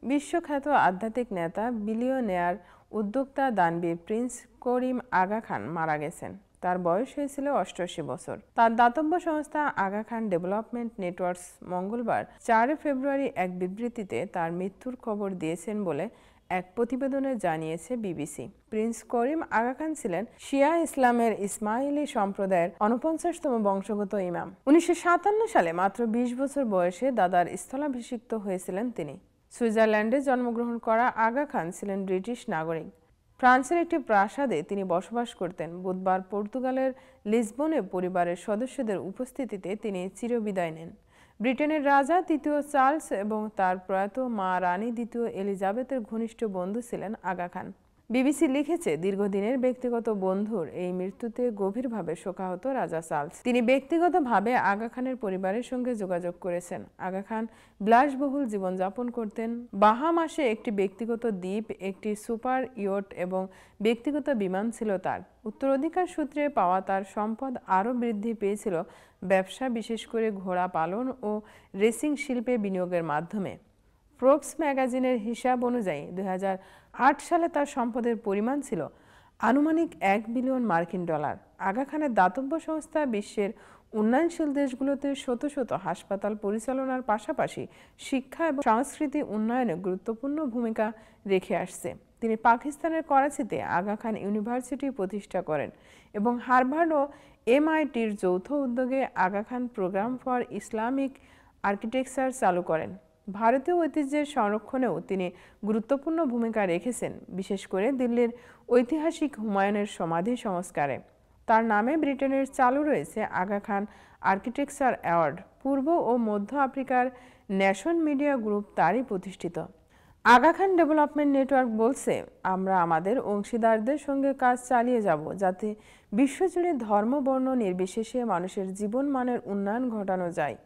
বিশ্বখ্যাত আধ্যাত্মিক নেতা, বিলিয়নেয়ার, উদ্যোক্তা, দানবীর প্রিন্স করিম আগা খান মারা গেছেন। তার বয়স হয়েছিল ৮৮ বছর। তার দাতব্য সংস্থা আগা খান ডেভেলপমেন্ট নেটওয়ার্কস মঙ্গলবার ৪ ফেব্রুয়ারি এক বিবৃতিতে তার মৃত্যুর খবর দিয়েছেন বলে এক প্রতিবেদনে জানিয়েছে বিবিসি। প্রিন্স করিম আগা খান ছিলেন শিয়া ইসলামের ইসমাইলি সম্প্রদায়ের ৪৯তম বংশগত ইমাম। ১৯৫৭ সালে মাত্র ২০ বছর বয়সে দাদার স্থলাভিষিক্ত হয়েছিলেন তিনি। সুইজারল্যান্ডে জন্মগ্রহণ করা আগা খান ছিলেন ব্রিটিশ নাগরিক। ফ্রান্সের একটি প্রাসাদে তিনি বসবাস করতেন। বুধবার পর্তুগালের লিসবনে পরিবারের সদস্যদের উপস্থিতিতে তিনি চিরবিদায় নেন। ব্রিটেনের রাজা তৃতীয় চার্লস এবং তার প্রয়াত মা রানী দ্বিতীয় এলিজাবেথের ঘনিষ্ঠ বন্ধু ছিলেন আগা খান। বিবিসি লিখেছে, দীর্ঘদিনের ব্যক্তিগত বন্ধুর এই মৃত্যুতে গভীরভাবে শোকাহত রাজা চার্লস। তিনি ব্যক্তিগতভাবে আগা খানের পরিবারের সঙ্গে যোগাযোগ করেছেন। আগা খান বিলাসবহুল জীবনযাপন করতেন। বাহামাসে একটি ব্যক্তিগত দ্বীপ, একটি সুপার ইয়ট এবং ব্যক্তিগত বিমান ছিল তার। উত্তরাধিকার সূত্রে পাওয়া তার সম্পদ আরও বৃদ্ধি পেয়েছিল ব্যবসা, বিশেষ করে ঘোড়া পালন ও রেসিং শিল্পে বিনিয়োগের মাধ্যমে। ফোর্বস ম্যাগাজিনের হিসাব অনুযায়ী ২০০৮ সালে তার সম্পদের পরিমাণ ছিল আনুমানিক $১ বিলিয়ন। আগা খানের দাতব্য সংস্থা বিশ্বের উন্নয়নশীল দেশগুলোতে শত শত হাসপাতাল পরিচালনার পাশাপাশি শিক্ষা এবং সংস্কৃতি উন্নয়নে গুরুত্বপূর্ণ ভূমিকা রেখে আসছে। তিনি পাকিস্তানের করাচিতে আগা খান ইউনিভার্সিটি প্রতিষ্ঠা করেন এবং হার্ভার্ড ও MITর যৌথ উদ্যোগে Aga Khan programme for Islamic architecture চালু করেন। ভারতীয় ঐতিহ্যের সংরক্ষণেও তিনি গুরুত্বপূর্ণ ভূমিকা রেখেছেন, বিশেষ করে দিল্লির ঐতিহাসিক হুমায়ুনের সমাধি সংস্কারে। তার নামে ব্রিটেনের চালু রয়েছে আগা খান আর্কিটেকচার অ্যাওয়ার্ড। পূর্ব ও মধ্য আফ্রিকার ন্যাশন মিডিয়া গ্রুপ তারই প্রতিষ্ঠিত। আগা খান ডেভেলপমেন্ট নেটওয়ার্ক বলছে, আমরা আমাদের অংশীদারদের সঙ্গে কাজ চালিয়ে যাব যাতে বিশ্বজুড়ে ধর্ম, বর্ণ নির্বিশেষে মানুষের জীবনমানের উন্নয়ন ঘটানো যায়,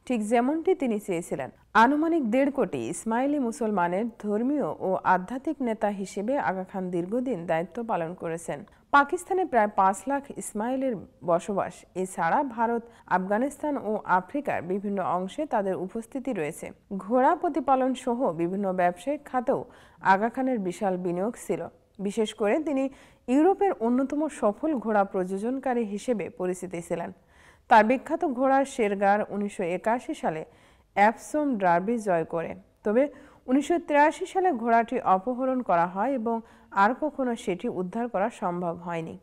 ঠিক যেমনটি তিনি চেয়েছিলেন। আনুমানিক ১.৫ কোটি ইসমাইলি মুসলমানের ধর্মীয় ও আধ্যাত্মিক নেতা হিসেবে আগা খান দীর্ঘদিন দায়িত্ব পালন করেছেন। পাকিস্তানে প্রায় ৫ লাখ ইসমাইলের বসবাস। এছাড়া ভারত, আফগানিস্তান ও আফ্রিকার বিভিন্ন অংশে তাদের উপস্থিতি রয়েছে। ঘোড়া প্রতিপালন সহ বিভিন্ন ব্যবসায়িক খাতেও আগা খানের বিশাল বিনিয়োগ ছিল। বিশেষ করে তিনি ইউরোপের অন্যতম সফল ঘোড়া প্রযোজনকারী হিসেবে পরিচিত ছিলেন। তার বিখ্যাত ঘোড়া শেরগার ১৯৮১ সালে অ্যাপসম ডার্বি জয় করে। তবে ১৯৮৩ সালে ঘোড়াটি অপহরণ করা হয় এবং আর কখনো সেটি উদ্ধার করা সম্ভব হয়নি।